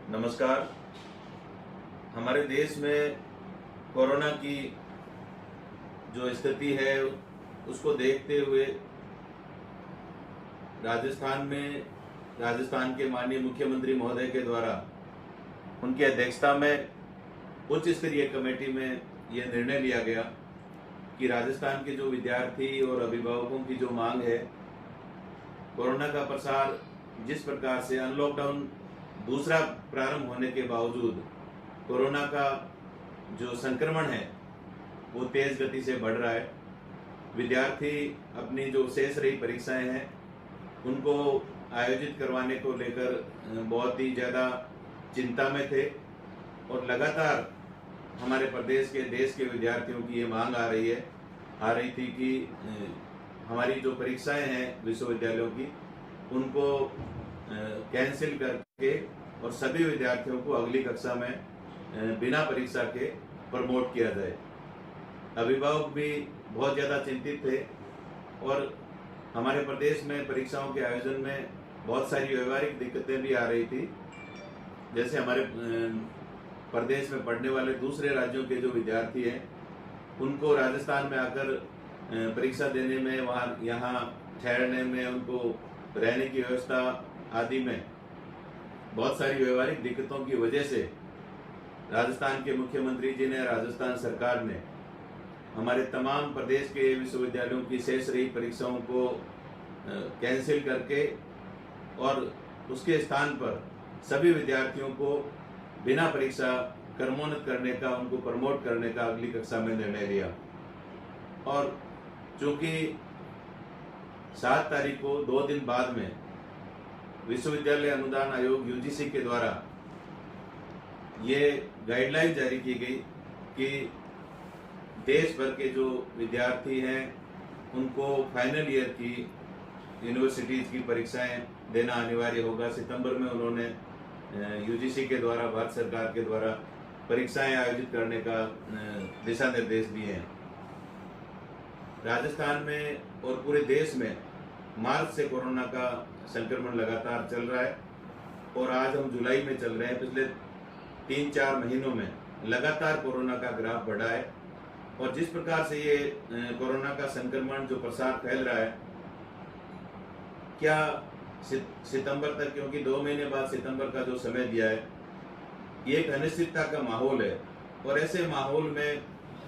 नमस्कार। हमारे देश में कोरोना की जो स्थिति है उसको देखते हुए राजस्थान के माननीय मुख्यमंत्री महोदय के द्वारा उनकी अध्यक्षता में उच्च स्तरीय कमेटी में यह निर्णय लिया गया कि राजस्थान के जो विद्यार्थी और अभिभावकों की जो मांग है, कोरोना का प्रसार जिस प्रकार से अनलॉकडाउन दूसरा प्रारंभ होने के बावजूद कोरोना का जो संक्रमण है वो तेज गति से बढ़ रहा है। विद्यार्थी अपनी जो शेष रही परीक्षाएं हैं उनको आयोजित करवाने को लेकर बहुत ही ज़्यादा चिंता में थे और लगातार हमारे प्रदेश के देश के विद्यार्थियों की ये मांग आ रही थी कि हमारी जो परीक्षाएं हैं विश्वविद्यालयों की उनको कैंसिल करके और सभी विद्यार्थियों को अगली कक्षा में बिना परीक्षा के प्रमोट किया जाए। अभिभावक भी बहुत ज़्यादा चिंतित थे और हमारे प्रदेश में परीक्षाओं के आयोजन में बहुत सारी व्यवहारिक दिक्कतें भी आ रही थी। जैसे हमारे प्रदेश में पढ़ने वाले दूसरे राज्यों के जो विद्यार्थी हैं उनको राजस्थान में आकर परीक्षा देने में, वहाँ यहाँ ठहरने में, उनको रहने की व्यवस्था आदि में बहुत सारी व्यवहारिक दिक्कतों की वजह से राजस्थान के मुख्यमंत्री जी ने, राजस्थान सरकार ने हमारे तमाम प्रदेश के विश्वविद्यालयों की शेष रही परीक्षाओं को कैंसिल करके और उसके स्थान पर सभी विद्यार्थियों को बिना परीक्षा कर्मोन्नत करने का, उनको प्रमोट करने का अगली कक्षा में निर्णय लिया। और चूंकि 7 तारीख को 2 दिन बाद में विश्वविद्यालय अनुदान आयोग यूजीसी के द्वारा ये गाइडलाइन जारी की गई कि देश भर के जो विद्यार्थी हैं उनको फाइनल ईयर की यूनिवर्सिटीज की परीक्षाएं देना अनिवार्य होगा। सितंबर में उन्होंने यूजीसी के द्वारा, भारत सरकार के द्वारा परीक्षाएं आयोजित करने का दिशा निर्देश दिए हैं। राजस्थान में और पूरे देश में मार्च से कोरोना का संक्रमण लगातार चल रहा है और आज हम जुलाई में चल रहे हैं। पिछले 3-4 महीनों में लगातार कोरोना का ग्राफ बढ़ा है और जिस प्रकार से ये कोरोना का संक्रमण जो प्रसार फैल रहा है, क्या सितंबर तक, क्योंकि 2 महीने बाद सितंबर का जो समय दिया है, ये एक अनिश्चितता का माहौल है और ऐसे माहौल में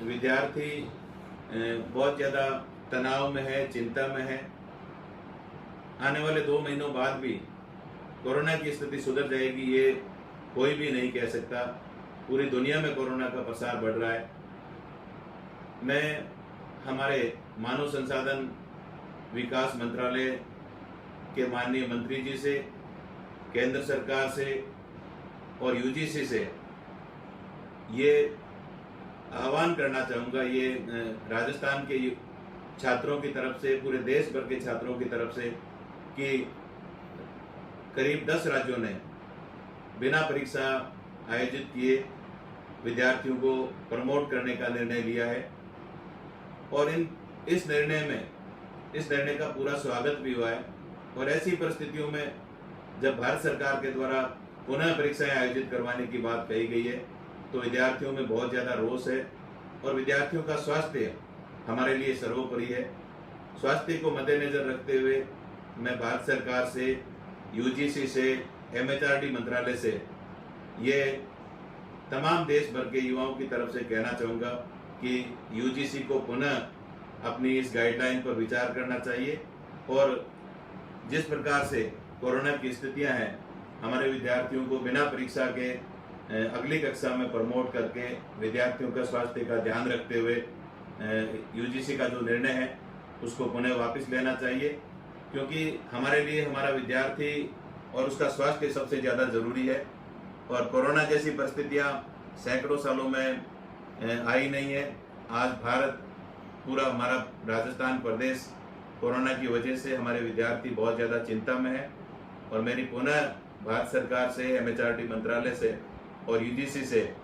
विद्यार्थी बहुत ज़्यादा तनाव में है, चिंता में है। आने वाले 2 महीनों बाद भी कोरोना की स्थिति सुधर जाएगी ये कोई भी नहीं कह सकता। पूरी दुनिया में कोरोना का प्रसार बढ़ रहा है। मैं हमारे मानव संसाधन विकास मंत्रालय के माननीय मंत्री जी से, केंद्र सरकार से और यूजीसी से ये आह्वान करना चाहूँगा, ये राजस्थान के छात्रों की तरफ से, पूरे देश भर के छात्रों की तरफ से, कि करीब 10 राज्यों ने बिना परीक्षा आयोजित किए विद्यार्थियों को प्रमोट करने का निर्णय लिया है और इस निर्णय का पूरा स्वागत भी हुआ है। और ऐसी परिस्थितियों में जब भारत सरकार के द्वारा पुनः परीक्षाएं आयोजित करवाने की बात कही गई है तो विद्यार्थियों में बहुत ज़्यादा रोष है और विद्यार्थियों का स्वास्थ्य हमारे लिए सर्वोपरि है। स्वास्थ्य को मद्देनजर रखते हुए मैं भारत सरकार से, यूजीसी से, एमएचआरडी मंत्रालय से ये तमाम देश भर के युवाओं की तरफ से कहना चाहूँगा कि यूजीसी को पुनः अपनी इस गाइडलाइन पर विचार करना चाहिए और जिस प्रकार से कोरोना की स्थितियां हैं, हमारे विद्यार्थियों को बिना परीक्षा के अगली कक्षा में प्रमोट करके विद्यार्थियों का स्वास्थ्य का ध्यान रखते हुए यूजीसी का जो निर्णय है उसको पुनः वापस लेना चाहिए, क्योंकि हमारे लिए हमारा विद्यार्थी और उसका स्वास्थ्य सबसे ज़्यादा ज़रूरी है। और कोरोना जैसी परिस्थितियां सैकड़ों सालों में आई नहीं है। आज भारत, पूरा हमारा राजस्थान प्रदेश कोरोना की वजह से हमारे विद्यार्थी बहुत ज़्यादा चिंता में है और मेरी पुनः भारत सरकार से, एमएचआरडी मंत्रालय से और यूजीसी से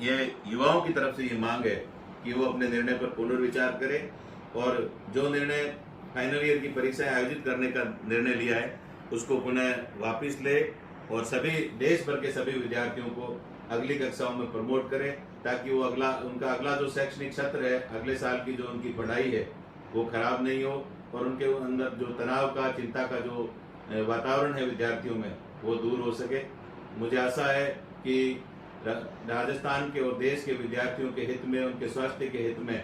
ये युवाओं की तरफ से ये मांग है कि वो अपने निर्णय पर पुनर्विचार करें और जो निर्णय फाइनल ईयर की परीक्षाएं आयोजित करने का निर्णय लिया है उसको पुनः वापस ले और सभी देश भर के सभी विद्यार्थियों को अगली कक्षाओं में प्रमोट करें, ताकि वो उनका अगला जो शैक्षणिक सत्र है, अगले साल की जो उनकी पढ़ाई है वो खराब नहीं हो, और उनके अंदर जो तनाव का, चिंता का जो वातावरण है विद्यार्थियों में, वो दूर हो सके। मुझे आशा है कि राजस्थान के और देश के विद्यार्थियों के हित में, उनके स्वास्थ्य के हित में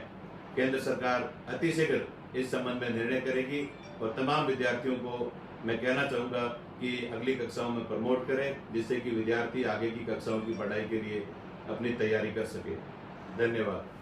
केंद्र सरकार अतिशीघ्र इस संबंध में निर्णय करेगी, और तमाम विद्यार्थियों को मैं कहना चाहूँगा कि अगली कक्षाओं में प्रमोट करें, जिससे कि विद्यार्थी आगे की कक्षाओं की पढ़ाई के लिए अपनी तैयारी कर सके। धन्यवाद।